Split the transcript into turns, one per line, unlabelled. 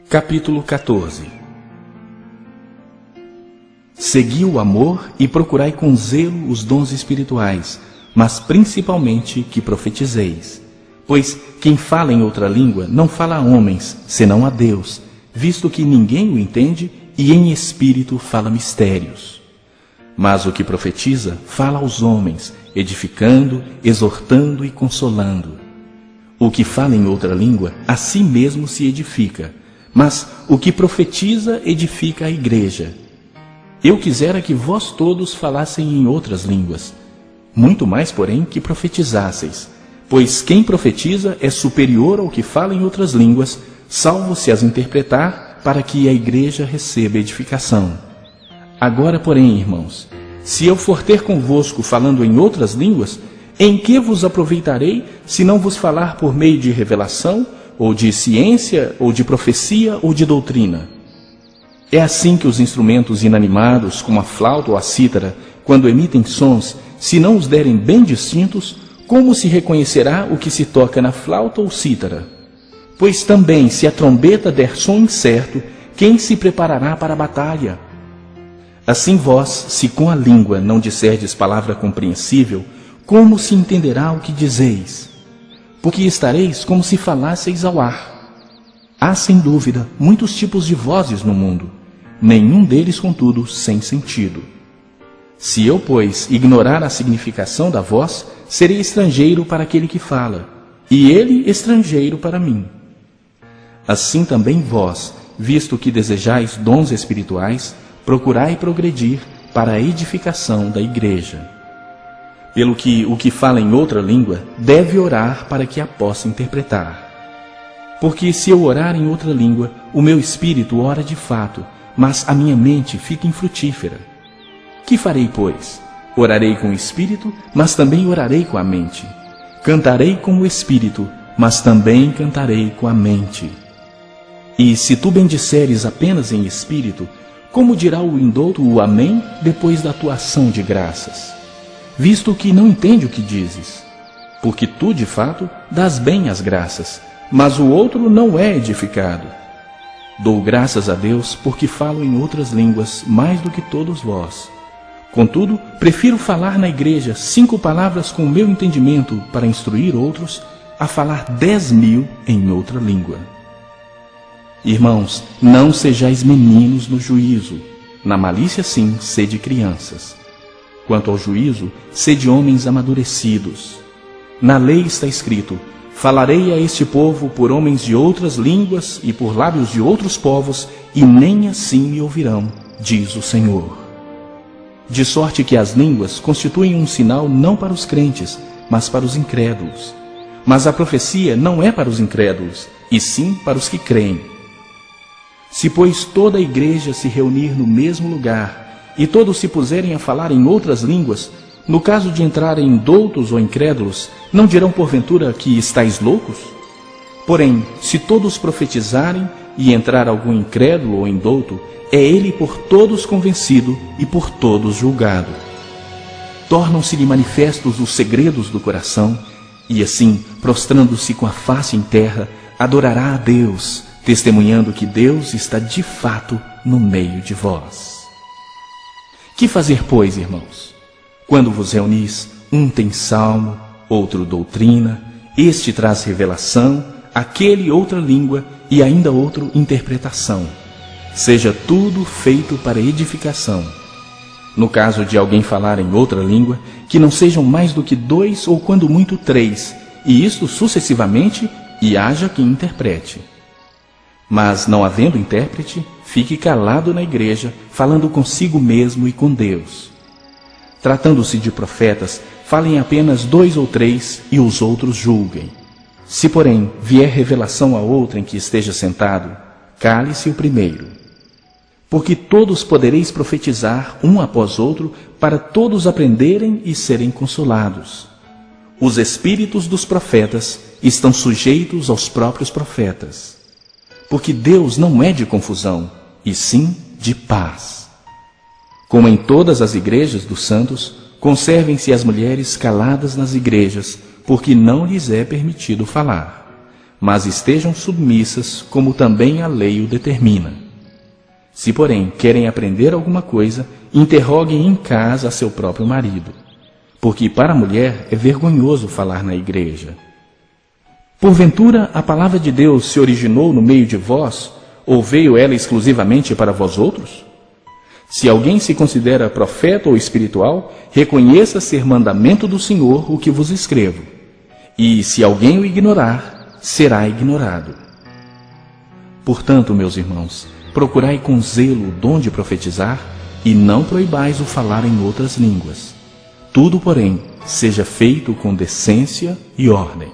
Capítulo 14. Segui o amor e procurai com zelo os dons espirituais, mas principalmente que profetizeis. Pois quem fala em outra língua não fala a homens, senão a Deus, visto que ninguém o entende e em espírito fala mistérios. Mas o que profetiza fala aos homens, edificando, exortando e consolando. O que fala em outra língua, a si mesmo se edifica, mas o que profetiza edifica a igreja. Eu quisera que vós todos falassem em outras línguas, muito mais, porém, que profetizasseis, pois quem profetiza é superior ao que fala em outras línguas, salvo se as interpretar, para que a igreja receba edificação. Agora, porém, irmãos, se eu for ter convosco falando em outras línguas, em que vos aproveitarei, se não vos falar por meio de revelação, ou de ciência, ou de profecia, ou de doutrina? É assim que os instrumentos inanimados, como a flauta ou a cítara, quando emitem sons, se não os derem bem distintos, como se reconhecerá o que se toca na flauta ou cítara? Pois também, se a trombeta der som incerto, quem se preparará para a batalha? Assim vós, se com a língua não disserdes palavra compreensível, como se entenderá o que dizeis? Porque estareis como se falasseis ao ar. Há, sem dúvida, muitos tipos de vozes no mundo, nenhum deles, contudo, sem sentido. Se eu, pois, ignorar a significação da voz, serei estrangeiro para aquele que fala, e ele estrangeiro para mim. Assim também vós, visto que desejais dons espirituais, procurai progredir para a edificação da igreja. Pelo que o que fala em outra língua deve orar para que a possa interpretar. Porque se eu orar em outra língua, o meu espírito ora de fato, mas a minha mente fica infrutífera. Que farei, pois? Orarei com o espírito, mas também orarei com a mente. Cantarei com o espírito, mas também cantarei com a mente. E se tu bendisseres apenas em espírito, como dirá o indouto o amém depois da tua ação de graças? Visto que não entende o que dizes. Porque tu, de fato, dás bem as graças, mas o outro não é edificado. Dou graças a Deus porque falo em outras línguas mais do que todos vós. Contudo, prefiro falar na igreja 5 palavras com o meu entendimento para instruir outros, a falar 10.000 em outra língua. Irmãos, não sejais meninos no juízo. Na malícia, sim, sede crianças. Quanto ao juízo, sede homens amadurecidos. Na lei está escrito: falarei a este povo por homens de outras línguas e por lábios de outros povos, e nem assim me ouvirão, diz o Senhor. De sorte que as línguas constituem um sinal não para os crentes, mas para os incrédulos. Mas a profecia não é para os incrédulos, e sim para os que creem. Se, pois, toda a igreja se reunir no mesmo lugar, e todos se puserem a falar em outras línguas, no caso de entrarem doutos ou incrédulos, não dirão porventura que estáis loucos? Porém, se todos profetizarem e entrar algum incrédulo ou indouto, é ele por todos convencido e por todos julgado. Tornam-se-lhe manifestos os segredos do coração, e assim, prostrando-se com a face em terra, adorará a Deus, testemunhando que Deus está de fato no meio de vós. Que fazer, pois, irmãos? Quando vos reunis, um tem salmo, outro doutrina, este traz revelação, aquele outra língua e ainda outro interpretação. Seja tudo feito para edificação. No caso de alguém falar em outra língua, que não sejam mais do que 2 ou quando muito 3, e isto sucessivamente, e haja quem interprete. Mas, não havendo intérprete, fique calado na igreja, falando consigo mesmo e com Deus. Tratando-se de profetas, falem apenas 2 ou 3, e os outros julguem. Se, porém, vier revelação a outrem que esteja sentado, cale-se o primeiro. Porque todos podereis profetizar um após outro, para todos aprenderem e serem consolados. Os espíritos dos profetas estão sujeitos aos próprios profetas. Porque Deus não é de confusão, e sim de paz. Como em todas as igrejas dos santos, conservem-se as mulheres caladas nas igrejas, porque não lhes é permitido falar, mas estejam submissas, como também a lei o determina. Se, porém, querem aprender alguma coisa, interroguem em casa a seu próprio marido, porque para a mulher é vergonhoso falar na igreja. Porventura, a palavra de Deus se originou no meio de vós, ou veio ela exclusivamente para vós outros? Se alguém se considera profeta ou espiritual, reconheça ser mandamento do Senhor o que vos escrevo. E, se alguém o ignorar, será ignorado. Portanto, meus irmãos, procurai com zelo o dom de profetizar, e não proibais o falar em outras línguas. Tudo, porém, seja feito com decência e ordem.